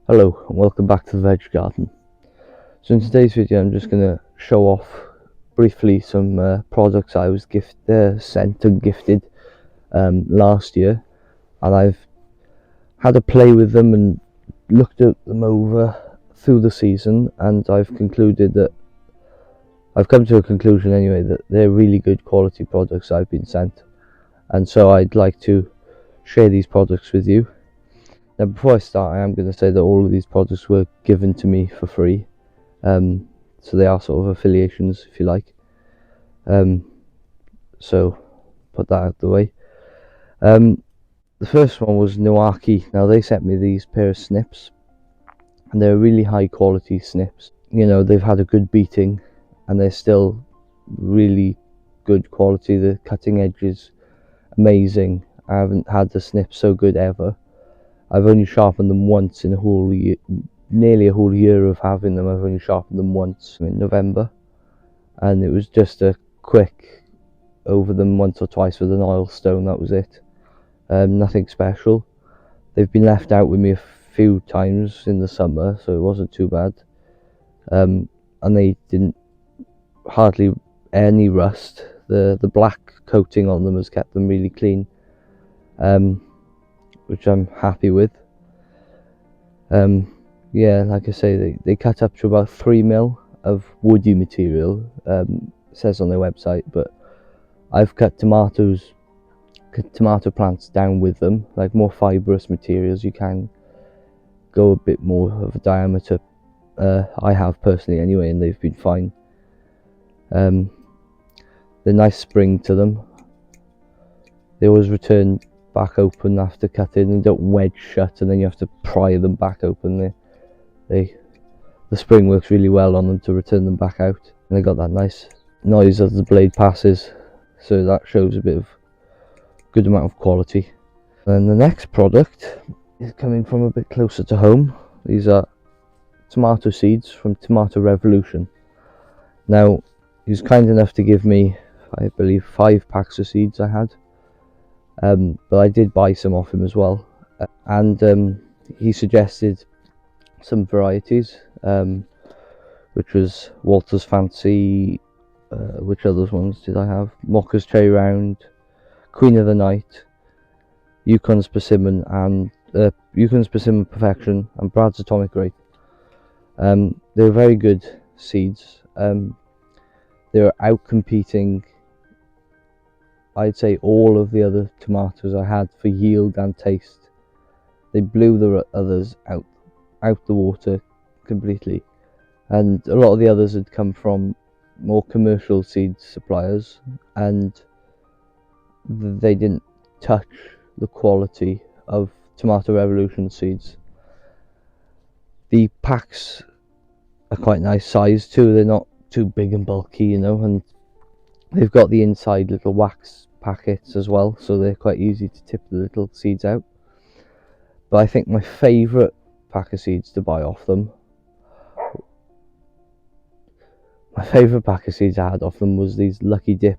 Hello and welcome back to the Veg Garden. So in today's video I'm just going to show off briefly some products I was sent and gifted last year, and I've had a play with them and looked at them over through the season, and I've come to a conclusion anyway that they're really good quality products I've been sent, and so I'd like to share these products with you. Now before I start, I am going to say that all of these products were given to me for free. So they are sort of affiliations, if you like. So put that out of the way. The first one was Noaki. Now they sent me these pair of snips, and they're really high quality snips. You know, they've had a good beating, and they're still really good quality. The cutting edge is amazing. I haven't had the snips so good ever. I've only sharpened them once in a whole year, nearly a whole year of having them. I've only sharpened them once in November, and it was just a quick over them once or twice with an oil stone. That was it. Nothing special. They've been left out with me a few times in the summer, so it wasn't too bad. And they didn't hardly any rust. The black coating on them has kept them really clean, which I'm happy with. Yeah, like I say, they cut up to about 3 mil of woody material, says on their website, but I've cut tomato plants down with them, like more fibrous materials. You can go a bit more of a diameter. I have personally anyway, and they've been fine. The nice spring to them. They always return back open after cutting and don't wedge shut, and then you have to pry them back open. The spring works really well on them to return them back out, and they got that nice noise as the blade passes, so that shows a bit of good amount of quality. And the next product is coming from a bit closer to home. These are tomato seeds from Tomato Revolution. Now, he was kind enough to give me, I believe, 5 packs of seeds I had, but I did buy some off him as well, and he suggested some varieties, which was Walter's Fancy. Which other ones did I have? Mocha's Cherry Round, Queen of the Night, Yukon's Persimmon, and Yukon's Persimmon Perfection, and Brad's Atomic Grape. They were very good seeds. They were out competing, I'd say, all of the other tomatoes I had for yield and taste. They blew the others out the water completely, and a lot of the others had come from more commercial seed suppliers, and they didn't touch the quality of Tomato Revolution seeds. The packs are quite nice size too. They're not too big and bulky, you know, and they've got the inside little wax packets as well, so they're quite easy to tip the little seeds out. But I think my favourite pack of seeds to buy off them, I had off them was these Lucky Dip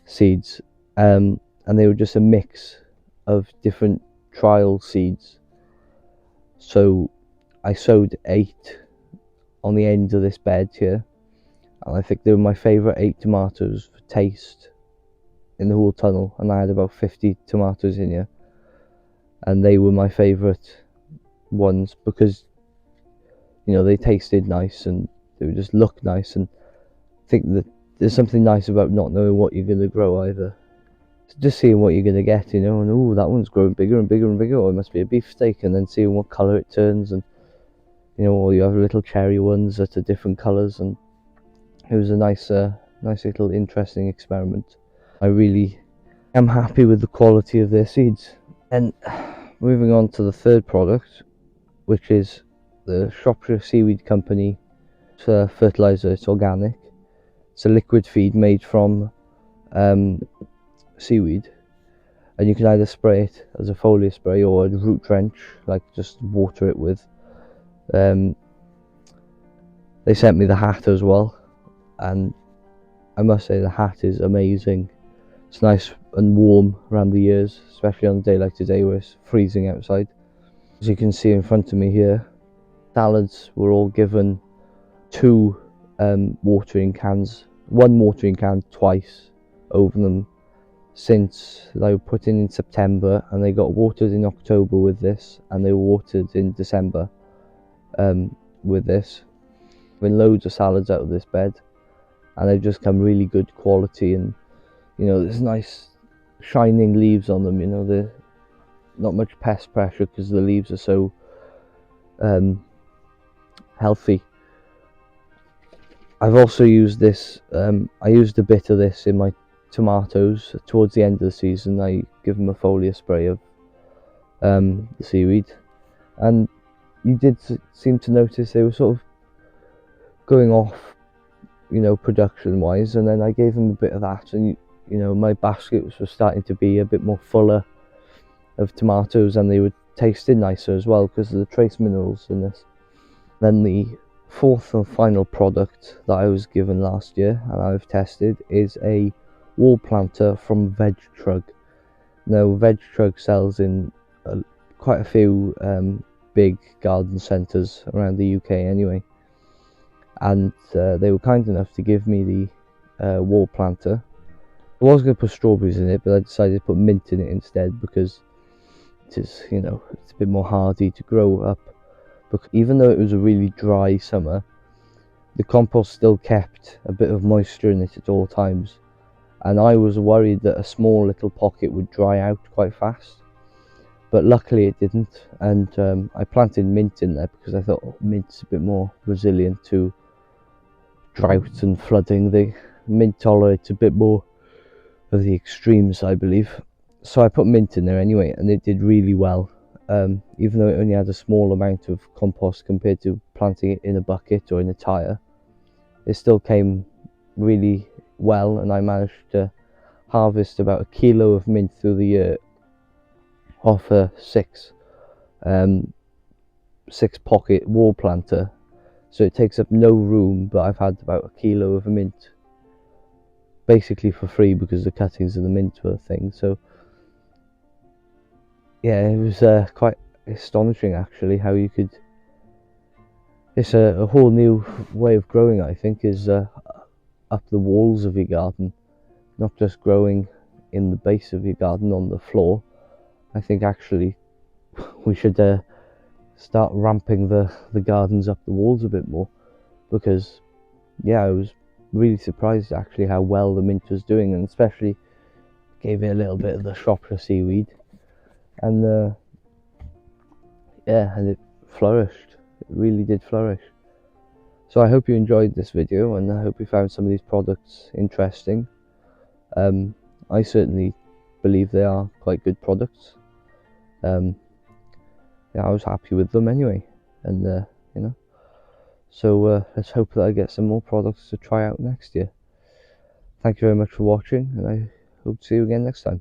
seeds, and they were just a mix of different trial seeds. So I sowed 8 on the end of this bed here, and I think they were my favourite 8 tomatoes for taste in the whole tunnel, and I had about 50 tomatoes in here, and they were my favourite ones because, you know, they tasted nice and they would just look nice, and I think that there's something nice about not knowing what you're going to grow either. Just seeing what you're going to get, you know, and oh, that one's growing bigger and bigger and bigger, or it must be a beefsteak, and then seeing what colour it turns, and, you know, or you have little cherry ones that are different colours, and it was a nice little interesting experiment. I really am happy with the quality of their seeds. And moving on to the third product, which is the Shropshire Seaweed Company fertiliser. It's organic. It's a liquid feed made from seaweed, and you can either spray it as a foliar spray or a root drench, like just water it with. They sent me the hat as well, and I must say the hat is amazing. It's nice and warm around the ears, especially on a day like today where it's freezing outside. As you can see in front of me here, salads were all given 2 watering cans, 1 watering can twice over them since they were put in September, and they got watered in October with this, and they were watered in December with this. Been loads of salads out of this bed, and they've just come really good quality, and you know, there's nice shining leaves on them. You know, they're not much pest pressure because the leaves are so healthy. I've also used this, I used a bit of this in my tomatoes towards the end of the season. I give them a foliar spray of the seaweed, and you did seem to notice they were sort of going off, you know, production wise, and then I gave them a bit of that, and you know, my baskets were starting to be a bit more fuller of tomatoes, and they were tasting nicer as well because of the trace minerals in this. Then the 4th and final product that I was given last year and I've tested is a wall planter from VegTrug. Now, VegTrug sells in quite a few big garden centres around the UK anyway, and they were kind enough to give me the wall planter. I was going to put strawberries in it, but I decided to put mint in it instead because it is, you know, it's a bit more hardy to grow up. But even though it was a really dry summer, the compost still kept a bit of moisture in it at all times, and I was worried that a small little pocket would dry out quite fast, but luckily it didn't. And I planted mint in there because I thought, oh, mint's a bit more resilient to drought and flooding. The mint tolerates a bit more of the extremes, I believe. So I put mint in there anyway, and it did really well. Even though it only had a small amount of compost compared to planting it in a bucket or in a tyre, it still came really well, and I managed to harvest about 1 kilo of mint through the year off a 6 pocket wall planter. So it takes up no room, but I've had about 1 kilo of mint basically for free because the cuttings of the mint were a thing. So yeah, it was quite astonishing actually how you could, it's a whole new way of growing, I think, is up the walls of your garden, not just growing in the base of your garden on the floor. I think actually we should start ramping the gardens up the walls a bit more, because yeah, I was really surprised actually how well the mint was doing, and especially gave it a little bit of the Shropshire seaweed, and yeah, and it flourished. It really did flourish. So I hope you enjoyed this video, and I hope you found some of these products interesting. I certainly believe they are quite good products. Yeah, I was happy with them anyway, and you know, so let's hope that I get some more products to try out next year. Thank you very much for watching, and I hope to see you again next time.